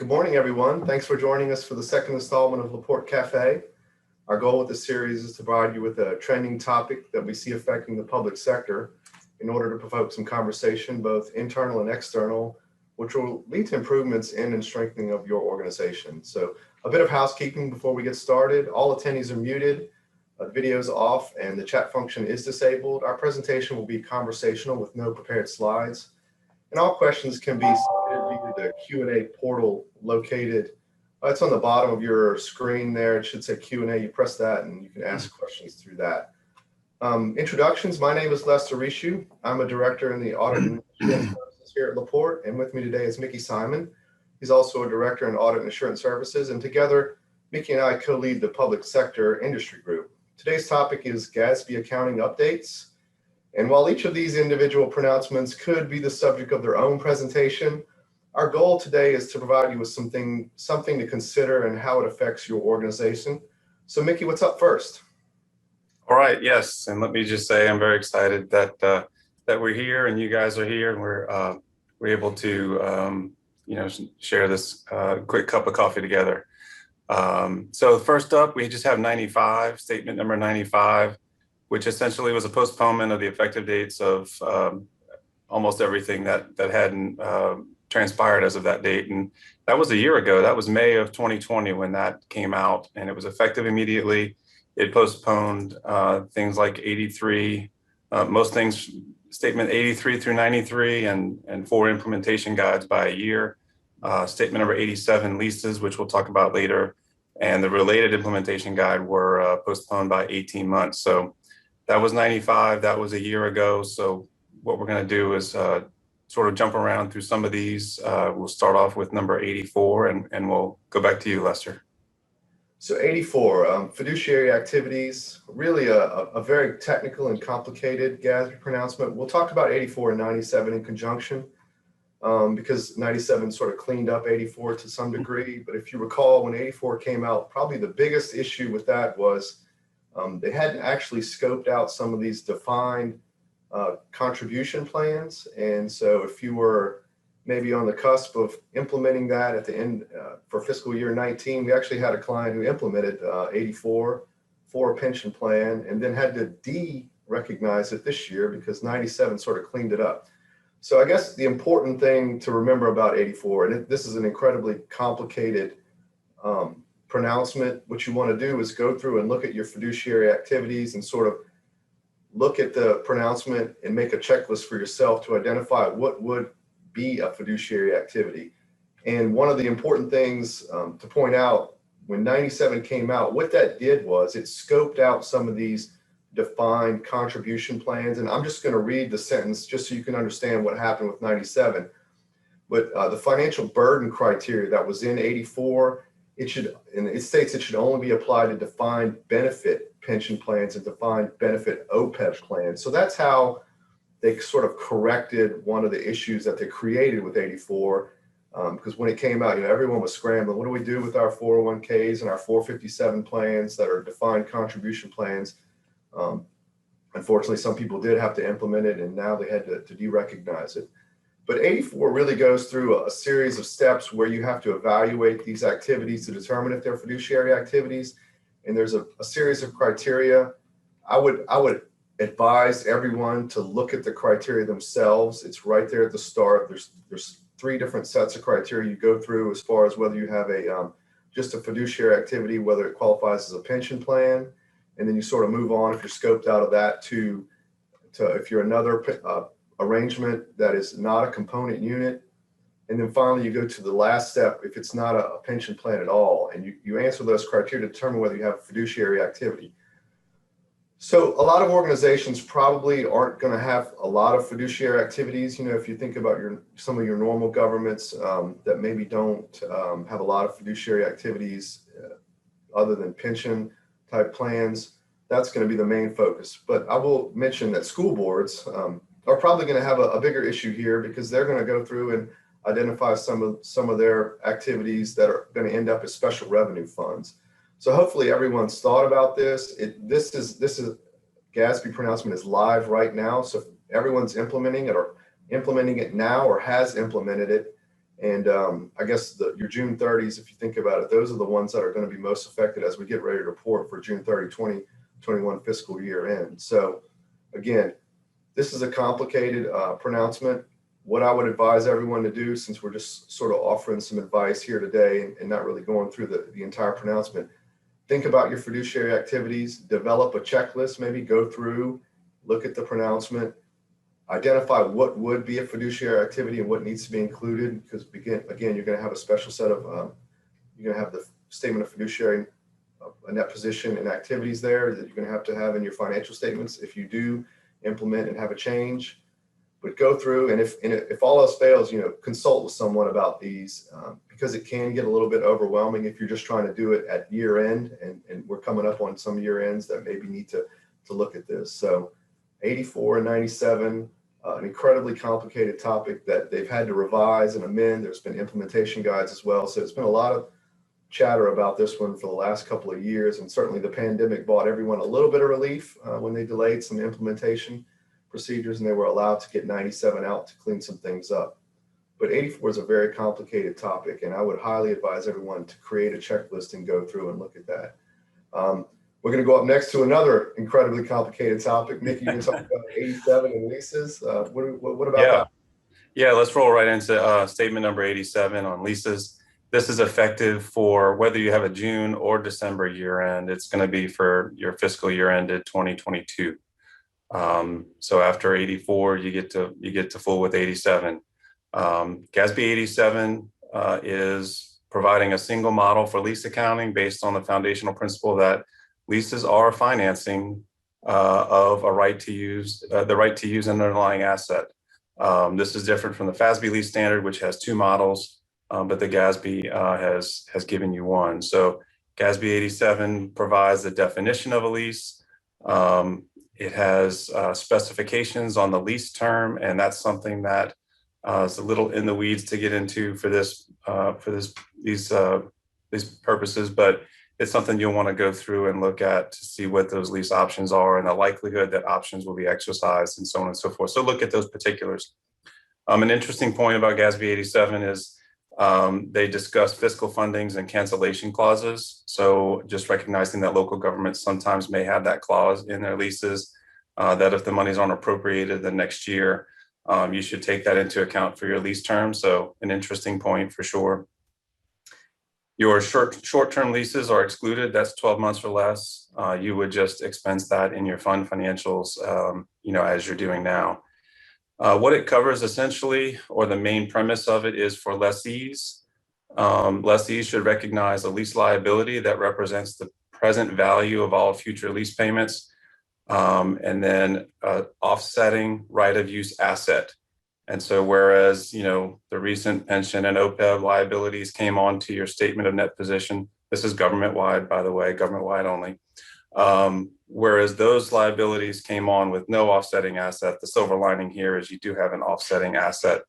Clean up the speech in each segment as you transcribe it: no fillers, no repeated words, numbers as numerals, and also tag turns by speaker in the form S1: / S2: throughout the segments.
S1: Good morning, everyone. Thanks for joining us for the second installment of LaPorte Cafe. Our goal with this series is to provide you with a trending topic that we see affecting the public sector in order to provoke some conversation, both internal and external, which will lead to improvements in and strengthening of your organization. So a bit of housekeeping before we get started. All attendees are muted, the video is off, and the chat function is disabled. Our presentation will be conversational with no prepared slides. And all questions can be submitted via the Q&A portal located. It's on the bottom of your screen there. It should say Q&A. You press that and you can ask questions through that. Introductions. My name is Richoux. I'm a director in the Audit and Insurance Services here at LaPorte. And with me today is Mickey Simon. He's also a director in Audit and Insurance Services. And together, Mickey and I co-lead the Public Sector Industry Group. Today's topic is GASB accounting updates. And while each of these individual pronouncements could be the subject of their own presentation, our goal today is to provide you with something to consider and how it affects your organization. So Mickey, what's up first?
S2: All right, yes, and let me just say I'm very excited that that we're here and you guys are here and we're able to share this quick cup of coffee together. So first up, we just have 95, statement number 95. Which essentially was a postponement of the effective dates of almost everything that hadn't transpired as of that date. And that was a year ago. That was May of 2020 when that came out, and it was effective immediately. It postponed things like 83, most things, statement 83 through 93, and 4 implementation guides by a year. Statement number 87, leases, which we'll talk about later, and the related implementation guide were postponed by 18 months. So that was 95, that was a year ago. So what we're going to do is sort of jump around through some of these. We'll start off with number 84 and we'll go back to you, Lester.
S1: So 84, fiduciary activities, really a very technical and complicated GASB pronouncement. We'll talk about 84 and 97 in conjunction because 97 sort of cleaned up 84 to some degree. But if you recall, when 84 came out, probably the biggest issue with that was they hadn't actually scoped out some of these defined contribution plans. And so if you were maybe on the cusp of implementing that at the end for fiscal year 19, we actually had a client who implemented 84 for a pension plan and then had to de-recognize it this year because 97 sort of cleaned it up. So I guess the important thing to remember about 84, and this is an incredibly complicated pronouncement, what you want to do is go through and look at your fiduciary activities and sort of look at the pronouncement and make a checklist for yourself to identify what would be a fiduciary activity. And one of the important things to point out, when 97 came out, what that did was it scoped out some of these defined contribution plans. And I'm just going to read the sentence just so you can understand what happened with 97. But the financial burden criteria that was in 84, it states it should only be applied to defined benefit pension plans and defined benefit OPEB plans. So that's how they sort of corrected one of the issues that they created with 84. Because when it came out, everyone was scrambling. What do we do with our 401ks and our 457 plans that are defined contribution plans? Unfortunately, some people did have to implement it, and now they had to de-recognize it. But 84 really goes through a series of steps where you have to evaluate these activities to determine if they're fiduciary activities. And there's a series of criteria. I would advise everyone to look at the criteria themselves. It's right there at the start. There's 3 different sets of criteria you go through as far as whether you have just a fiduciary activity, whether it qualifies as a pension plan. And then you sort of move on if you're scoped out of that to if you're another arrangement that is not a component unit. And then finally, you go to the last step if it's not a pension plan at all. And you answer those criteria to determine whether you have fiduciary activity. So a lot of organizations probably aren't going to have a lot of fiduciary activities. If you think about some of your normal governments that maybe don't have a lot of fiduciary activities other than pension type plans, that's going to be the main focus. But I will mention that school boards are probably going to have a bigger issue here because they're going to go through and identify some of their activities that are going to end up as special revenue funds. So hopefully everyone's thought about this. This is GASB pronouncement is live right now. So everyone's implementing it now or has implemented it. And I guess your June 30s, if you think about it, those are the ones that are going to be most affected as we get ready to report for June 30, 2021 fiscal year end. So again, this is a complicated pronouncement. What I would advise everyone to do, since we're just sort of offering some advice here today and not really going through the entire pronouncement, think about your fiduciary activities, develop a checklist, maybe go through, look at the pronouncement, identify what would be a fiduciary activity and what needs to be included, because again, you're going to have a special set of, you're going to have the statement of fiduciary, a net position and activities there that you're going to have in your financial statements if you do implement and have a change. But go through, and if all else fails, consult with someone about these, because it can get a little bit overwhelming if you're just trying to do it at year end, and we're coming up on some year ends that maybe need to look at this. So 84 and 97, an incredibly complicated topic that they've had to revise and amend. There's been implementation guides as well. So it's been a lot of chatter about this one for the last couple of years, and certainly the pandemic brought everyone a little bit of relief when they delayed some implementation procedures and they were allowed to get 97 out to clean some things up. But 84 is a very complicated topic, and I would highly advise everyone to create a checklist and go through and look at that. We're going to go up next to another incredibly complicated topic. Nikki, you can talk about 87 and leases. What about that?
S2: Yeah, let's roll right into statement number 87 on leases. This is effective for whether you have a June or December year end. It's going to be for your fiscal year ended 2022. So after 84, you get to full with 87. GASB 87 is providing a single model for lease accounting based on the foundational principle that leases are financing of a right to use, the right to use an underlying asset. This is different from the FASB lease standard, which has two models, but the GASB has given you one. So GASB 87 provides the definition of a lease. It has specifications on the lease term, and that's something that is a little in the weeds to get into for these purposes, but it's something you'll want to go through and look at to see what those lease options are and the likelihood that options will be exercised and so on and so forth. So look at those particulars. An interesting point about GASB 87 is they discuss fiscal fundings and cancellation clauses. So just recognizing that local governments sometimes may have that clause in their leases, that if the money's aren't appropriated the next year, you should take that into account for your lease term. So an interesting point for sure. Your short-term leases are excluded. That's 12 months or less. You would just expense that in your fund financials, as you're doing now. What it covers essentially, or the main premise of it, is for lessees. Lessees should recognize a lease liability that represents the present value of all future lease payments, and then offsetting right of use asset. And so whereas, the recent pension and OPEB liabilities came onto your statement of net position, this is government-wide, by the way, government-wide only. Whereas those liabilities came on with no offsetting asset, the silver lining here is you do have an offsetting asset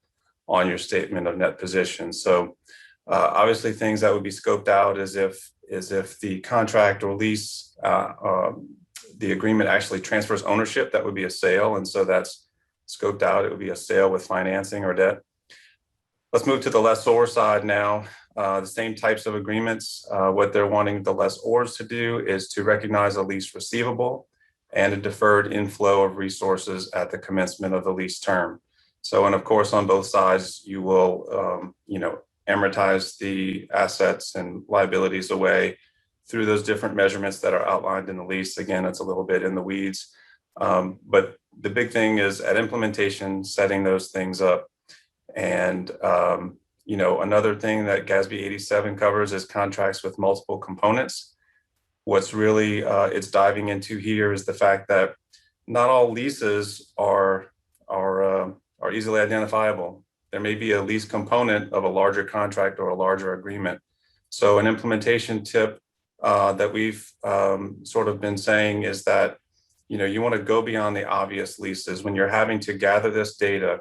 S2: on your statement of net position. So obviously things that would be scoped out is if the contract or lease, the agreement actually transfers ownership, that would be a sale. And so that's scoped out. It would be a sale with financing or debt. Let's move to the lessor side now. The same types of agreements. What they're wanting the lessors to do is to recognize a lease receivable and a deferred inflow of resources at the commencement of the lease term. So, and of course, on both sides, you will, amortize the assets and liabilities away through those different measurements that are outlined in the lease. Again, it's a little bit in the weeds, but the big thing is at implementation, setting those things up. And, another thing that GASB 87 covers is contracts with multiple components. What's really it's diving into here is the fact that not all leases are easily identifiable. There may be a lease component of a larger contract or a larger agreement. So an implementation tip that we've sort of been saying is that, you want to go beyond the obvious leases when you're having to gather this data,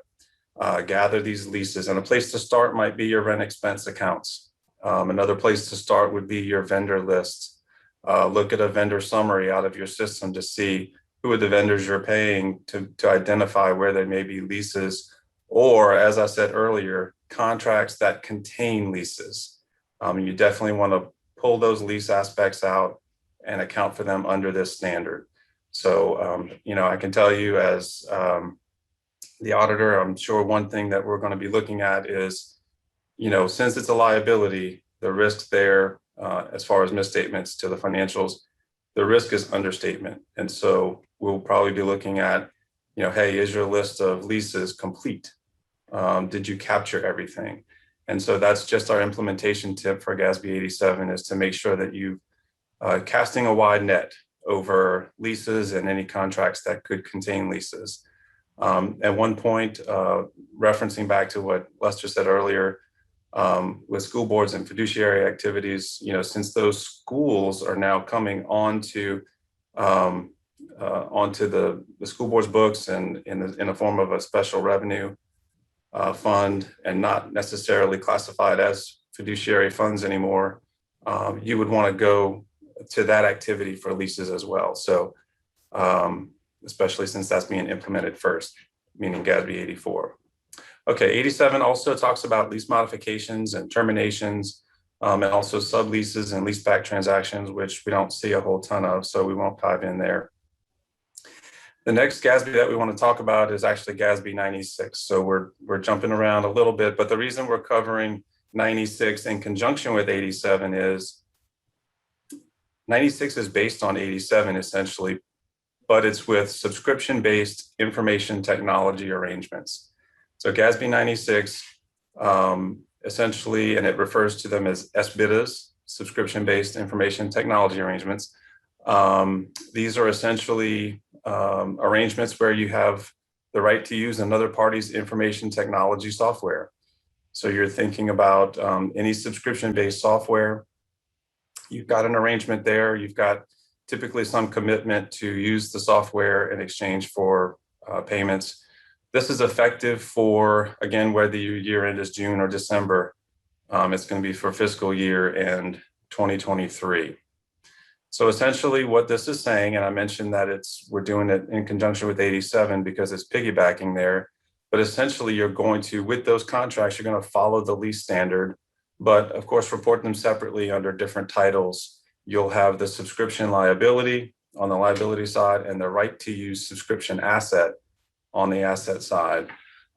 S2: gather these leases. And a place to start might be your rent expense accounts. Another place to start would be your vendor list. Look at a vendor summary out of your system to see who are the vendors you're paying to identify where there may be leases. Or, as I said earlier, contracts that contain leases. You definitely want to pull those lease aspects out and account for them under this standard. So, I can tell you as the auditor, I'm sure one thing that we're going to be looking at is, since it's a liability, the risk there, as far as misstatements to the financials, the risk is understatement. And so we'll probably be looking at, hey, is your list of leases complete? Did you capture everything? And so that's just our implementation tip for GASB 87, is to make sure that you casting a wide net over leases and any contracts that could contain leases. At one point, referencing back to what Lester said earlier, with school boards and fiduciary activities, since those schools are now coming onto the school board's books and in the form of a special revenue fund and not necessarily classified as fiduciary funds anymore, you would want to go to that activity for leases as well. So especially since that's being implemented first, meaning GASB 84. Okay, 87 also talks about lease modifications and terminations, and also subleases and leaseback transactions, which we don't see a whole ton of, so we won't dive in there. The next GASB that we want to talk about is actually GASB 96. So we're jumping around a little bit, but the reason we're covering 96 in conjunction with 87 is 96 is based on 87 essentially, but it's with subscription-based information technology arrangements. So GASB 96, essentially, and it refers to them as SBITAs, subscription-based information technology arrangements. These are essentially arrangements where you have the right to use another party's information technology software. So you're thinking about any subscription-based software. You've got an arrangement there. You've got typically some commitment to use the software in exchange for payments. This is effective for, again, whether your year end is June or December. It's going to be for fiscal year end 2023. So essentially what this is saying, and I mentioned that we're doing it in conjunction with 87 because it's piggybacking there, but essentially you're going to, with those contracts, you're going to follow the lease standard, but of course report them separately under different titles. You'll have the subscription liability on the liability side and the right to use subscription asset on the asset side.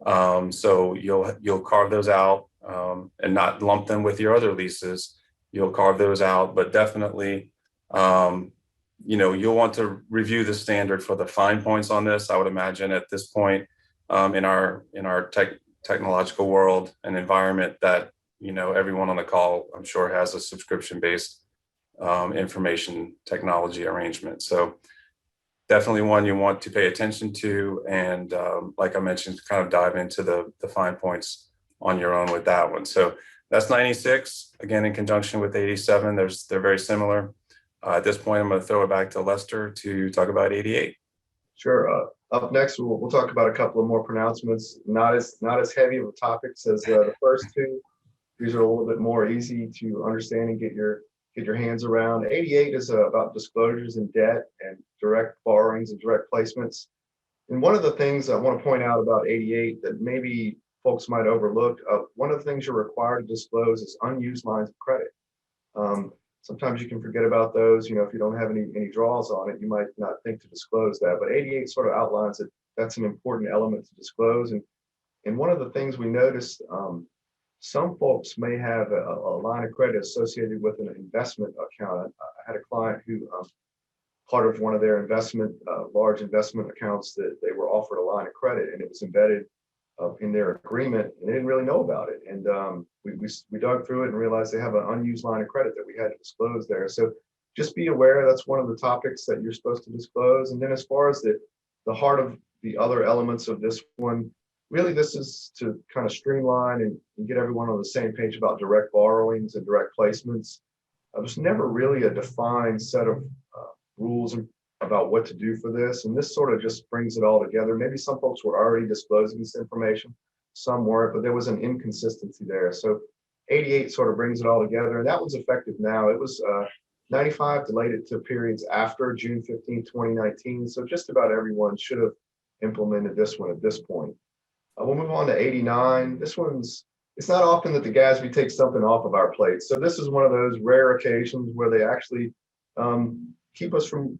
S2: So you'll carve those out and not lump them with your other leases. You'll carve those out, but definitely, you'll want to review the standard for the fine points on this. I would imagine at this point in our technological world and environment that, everyone on the call, I'm sure, has a subscription-based information technology arrangement. So definitely one you want to pay attention to. And like I mentioned, kind of dive into the fine points on your own with that one. So that's 96, again, in conjunction with 87. They're very similar. At this point, I'm going to throw it back to Lester to talk about 88.
S1: Sure. Up next, we'll talk about a couple of more pronouncements. Not as heavy of topics as the first two. These are a little bit more easy to understand and get your hands around. 88 is about disclosures in debt and direct borrowings and direct placements. And one of the things I want to point out about 88 that maybe folks might overlook, one of the things you're required to disclose is unused lines of credit. Sometimes you can forget about those. If you don't have any draws on it, you might not think to disclose that. But 88 sort of outlines that that's an important element to disclose. And one of the things we noticed, some folks may have a line of credit associated with an investment account. I had a client who, part of one of their large investment accounts, that they were offered a line of credit, and it was embedded in their agreement, and they didn't really know about it. And we dug through it and realized they have an unused line of credit that we had to disclose there. So just be aware that's one of the topics that you're supposed to disclose. And then as far as the heart of the other elements of this one, really this is to kind of streamline and get everyone on the same page about direct borrowings and direct placements. There's never really a defined set of rules about what to do for this. And this sort of just brings it all together. Maybe some folks were already disclosing this information, some weren't, but there was an inconsistency there. So 88 sort of brings it all together, and that one's effective now. It was 95 delayed it to periods after June 15, 2019. So just about everyone should have implemented this one at this point. We'll move on to 89. This one's it's not often that the GASB takes something off of our plate. So this is one of those rare occasions where they actually keep us from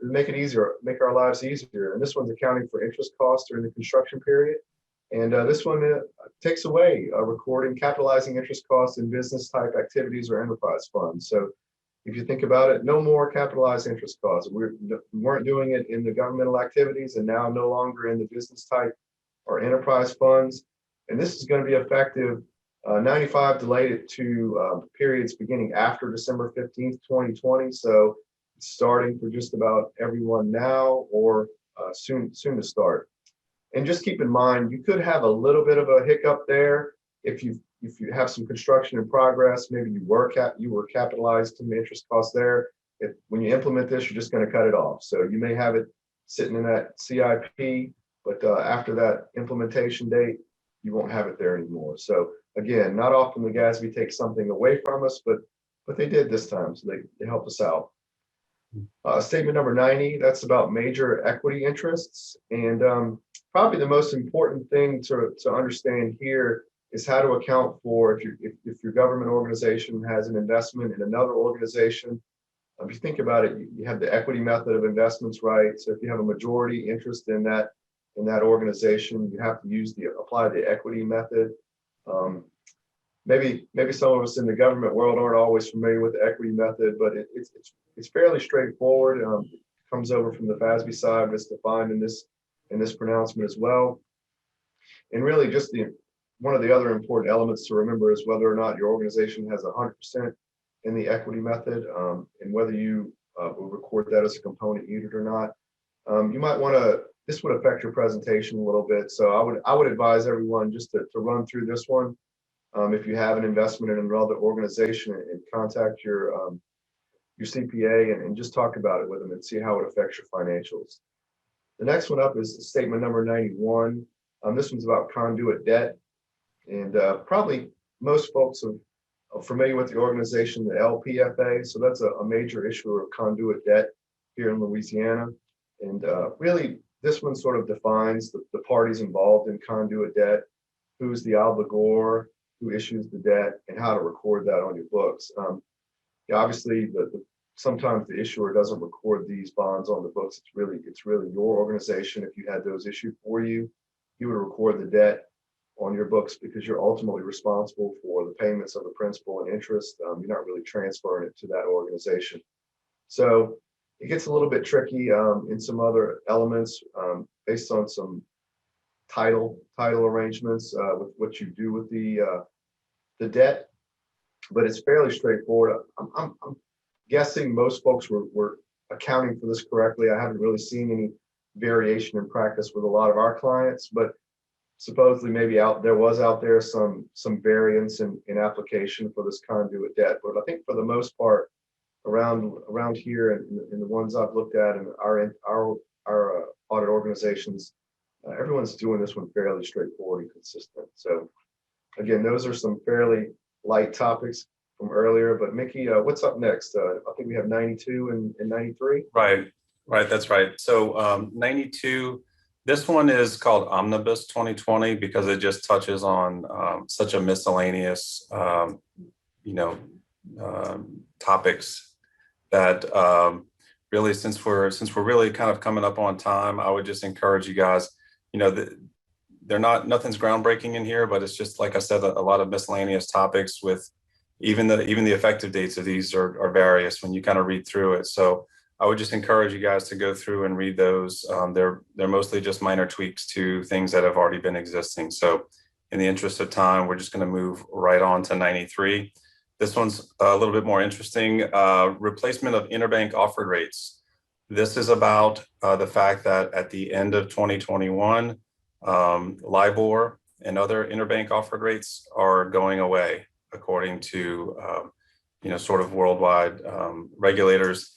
S1: make it easier, make our lives easier. And this one's accounting for interest costs during the construction period. And this one takes away recording capitalizing interest costs in business type activities or enterprise funds. So if you think about it, no more capitalized interest costs. We weren't doing it in the governmental activities, and now no longer in the business type or enterprise funds. And this is going to be effective 95 delayed it to periods beginning after December 15th, 2020. So it's starting for just about everyone now or soon to start. And just keep in mind, you could have a little bit of a hiccup there if you have some construction in progress. Maybe you were capitalized some interest costs there. When you implement this, you're just going to cut it off. So you may have it sitting in that CIP, but after that implementation date, you won't have it there anymore. So again, not often the GASB takes something away from us, but they did this time, so they helped us out. Statement number 90, that's about major equity interests. And probably the most important thing to understand here is how to account for if your government organization has an investment in another organization. If you think about it, you have the equity method of investments, right? So if you have a majority interest in that organization, you have to apply the equity method. Maybe some of us in the government world aren't always familiar with the equity method, but it's fairly straightforward. It comes over from the FASB side, but it's defined in this pronouncement as well. And really, just one of the other important elements to remember is whether or not your organization has 100% in the equity method, and whether you will record that as a component unit or not. You might want to. This would affect your presentation a little bit, so I would advise everyone just to run through this one. If you have an investment in another organization, and contact your CPA and just talk about it with them and see how it affects your financials. The next one up is statement number 91. This one's about conduit debt, and probably most folks are familiar with the organization, the LPFA. So that's a major issuer of conduit debt here in Louisiana, and really this one sort of defines the parties involved in conduit debt, who's the obligor, who issues the debt, and how to record that on your books. Obviously, sometimes the issuer doesn't record these bonds on the books. It's really your organization. If you had those issued for you, you would record the debt on your books because you're ultimately responsible for the payments of the principal and interest. You're not really transferring it to that organization. So it gets a little bit tricky in some other elements based on some title arrangements with what you do with the debt, but it's fairly straightforward. I'm guessing most folks were accounting for this correctly. I haven't really seen any variation in practice with a lot of our clients, but supposedly maybe there was some variance in application for this conduit debt. But I think for the most part, around here and in the ones I've looked at and our audit organizations, everyone's doing this one fairly straightforward and consistent. So again, those are some fairly light topics from earlier, but Mickey, what's up next? I think we have 92 and 93.
S2: Right, that's right. So 92, this one is called Omnibus 2020 because it just touches on such a miscellaneous, topics that really, since we're really kind of coming up on time, I would just encourage you guys, nothing's groundbreaking in here, but it's just, like I said, a lot of miscellaneous topics with even the effective dates of these are various when you kind of read through it. So I would just encourage you guys to go through and read those. They're mostly just minor tweaks to things that have already been existing. So in the interest of time, we're just going to move right on to 93. This one's a little bit more interesting. Replacement of interbank offered rates. This is about the fact that at the end of 2021, LIBOR and other interbank offered rates are going away, according to sort of worldwide regulators.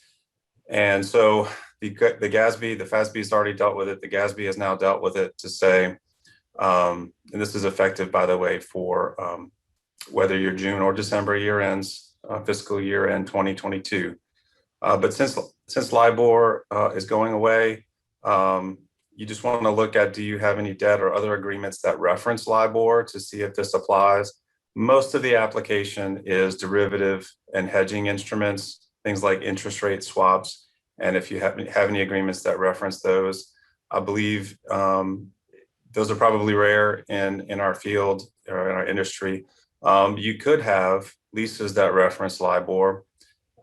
S2: And so the GASB, the FASB has already dealt with it. The GASB has now dealt with it to say, and this is effective, by the way, for whether your June or December year ends, fiscal year end 2022. But since LIBOR is going away, you just want to look at, do you have any debt or other agreements that reference LIBOR to see if this applies? Most of the application is derivative and hedging instruments, things like interest rate swaps. And if you have any agreements that reference those, I believe those are probably rare in our field or in our industry. You could have leases that reference LIBOR.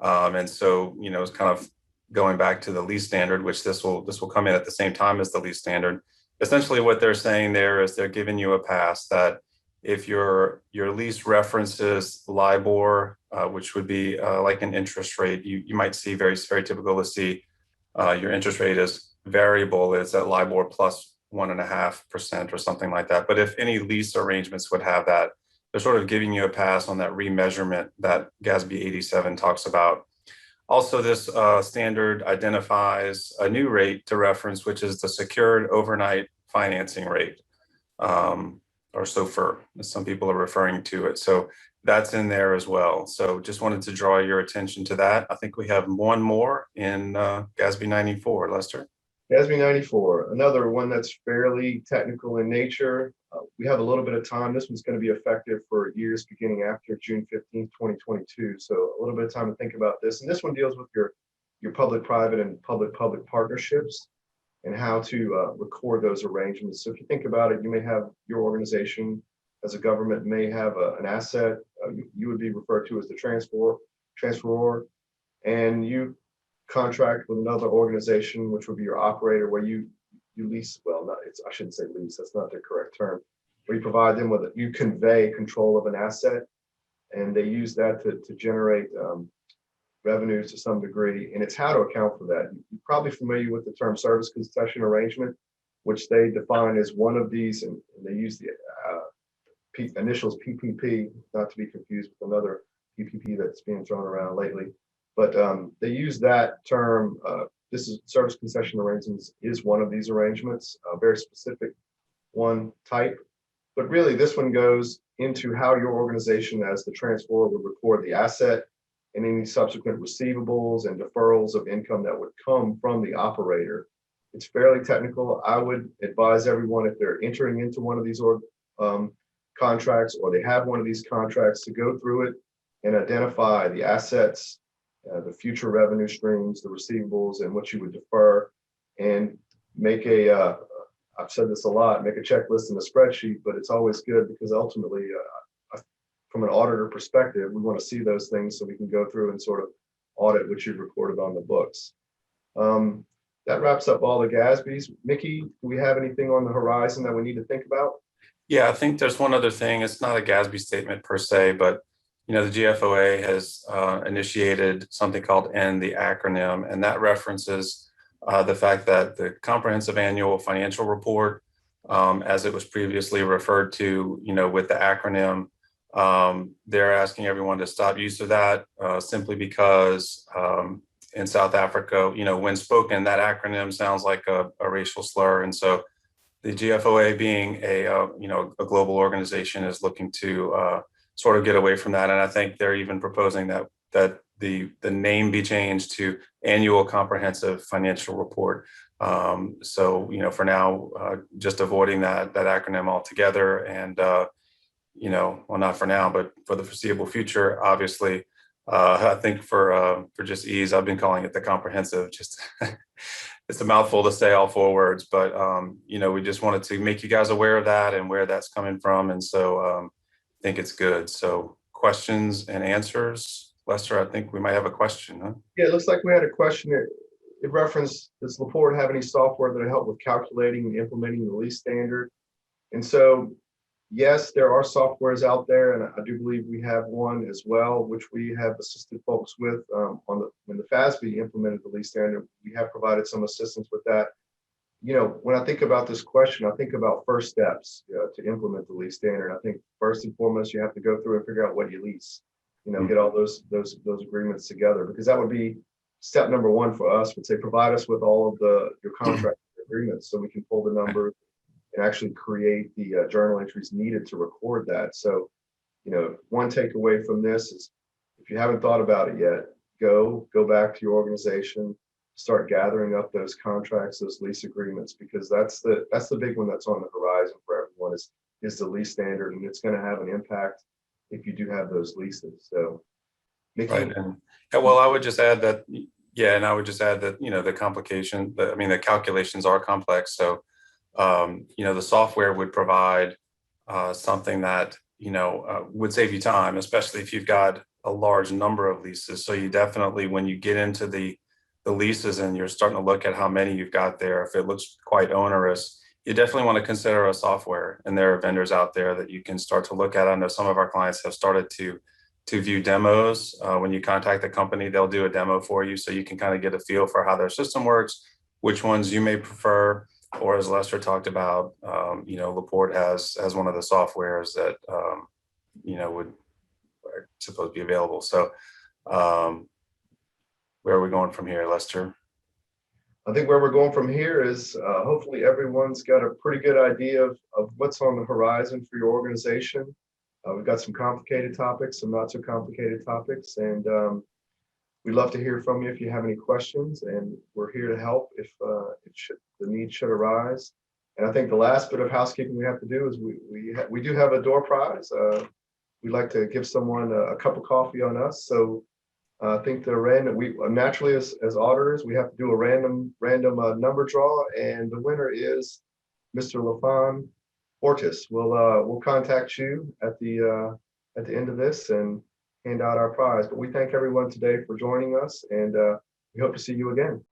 S2: And so, it's kind of going back to the lease standard, which this will come in at the same time as the lease standard. Essentially what they're saying there is they're giving you a pass that if your lease references LIBOR, which would be like an interest rate, you might see very typical to see your interest rate is variable, it's at LIBOR plus 1.5% or something like that. But if any lease arrangements would have that, they're sort of giving you a pass on that remeasurement that GASB 87 talks about. Also, this standard identifies a new rate to reference, which is the secured overnight financing rate, or SOFR, as some people are referring to it. So that's in there as well. So just wanted to draw your attention to that. I think we have one more in GASB 94, Lester.
S1: GASB 94, another one that's fairly technical in nature. We have a little bit of time. This one's going to be effective for years beginning after June 15th, 2022. So a little bit of time to think about this. And this one deals with your public-private and public-public partnerships and how to record those arrangements. So if you think about it, you may have your organization as a government may have an asset. You would be referred to as the transferor, and you contract with another organization, which would be your operator, where you lease, I shouldn't say lease, that's not the correct term, where you provide them with you convey control of an asset, and they use that to generate revenues to some degree. And it's how to account for that. You're probably familiar with the term service concession arrangement, which they define as one of these, and they use the initials PPP, not to be confused with another PPP that's being thrown around lately. But they use that term. This is service concession arrangements is one of these arrangements, a very specific one type. But really, this one goes into how your organization, as the transferor, would record the asset and any subsequent receivables and deferrals of income that would come from the operator. It's fairly technical. I would advise everyone, if they're entering into one of these contracts, or they have one of these contracts, to go through it and identify the assets, the future revenue streams, the receivables, and what you would defer, and make I've said this a lot, make a checklist and a spreadsheet, but it's always good because ultimately, from an auditor perspective, we want to see those things so we can go through and sort of audit what you've recorded on the books. That wraps up all the GASBs. Mickey, do we have anything on the horizon that we need to think about?
S2: Yeah, I think there's one other thing. It's not a GASB statement per se, but the GFOA has initiated something called N, the acronym, and that references the fact that the comprehensive annual financial report, as it was previously referred to, with the acronym, they're asking everyone to stop use of that simply because in South Africa, when spoken, that acronym sounds like a racial slur. And so the GFOA, being a global organization, is looking to sort of get away from that. And I think they're even proposing that the name be changed to Annual Comprehensive Financial Report. So, for now, just avoiding that acronym altogether. And, well, not for now, but for the foreseeable future, obviously, I think for just ease, I've been calling it the comprehensive. Just it's a mouthful to say all four words, but we just wanted to make you guys aware of that and where that's coming from. And so I think it's good. So questions and answers. Lester, I think we might have a question, huh?
S1: Yeah, it looks like we had a question. It referenced, does LaPorte have any software that will help with calculating and implementing the lease standard? And so, yes, there are softwares out there, and I do believe we have one as well, which we have assisted folks with when the FASB implemented the lease standard. We have provided some assistance with that. When I think about this question, I think about first steps to implement the lease standard. I think first and foremost, you have to go through and figure out what you lease. Get all those agreements together, because that would be step number one for us. Would say provide us with all of your contract agreements so we can pull the numbers and actually create the journal entries needed to record that. So, one takeaway from this is, if you haven't thought about it yet, go back to your organization, start gathering up those contracts, those lease agreements, because that's the big one that's on the horizon for everyone is the lease standard, and it's going to have an impact if you do have those leases. So, Mickey,
S2: Right. And well, I would just add that, yeah, and I would just add that, the complication, the calculations are complex. So, the software would provide something that, would save you time, especially if you've got a large number of leases. So you definitely, when you get into the leases and you're starting to look at how many you've got there, if it looks quite onerous, you definitely want to consider a software. And there are vendors out there that you can start to look at. I know some of our clients have started to view demos. When you contact the company, they'll do a demo for you, so you can kind of get a feel for how their system works, which ones you may prefer. Or as Lester talked about, LaPorte has one of the softwares that would supposed to be available. So where are we going from here, Lester?
S1: I think where we're going from here is hopefully everyone's got a pretty good idea of what's on the horizon for your organization. We've got some complicated topics, some not so complicated topics, and we'd love to hear from you if you have any questions, and we're here to help if the need should arise. And I think the last bit of housekeeping we have to do is we do have a door prize. We'd like to give someone a cup of coffee on us. So I think the random, we naturally as auditors, we have to do a random number draw, and the winner is Mr. LaFon Ortis. We'll contact you at the end of this and hand out our prize. But we thank everyone today for joining us, and we hope to see you again.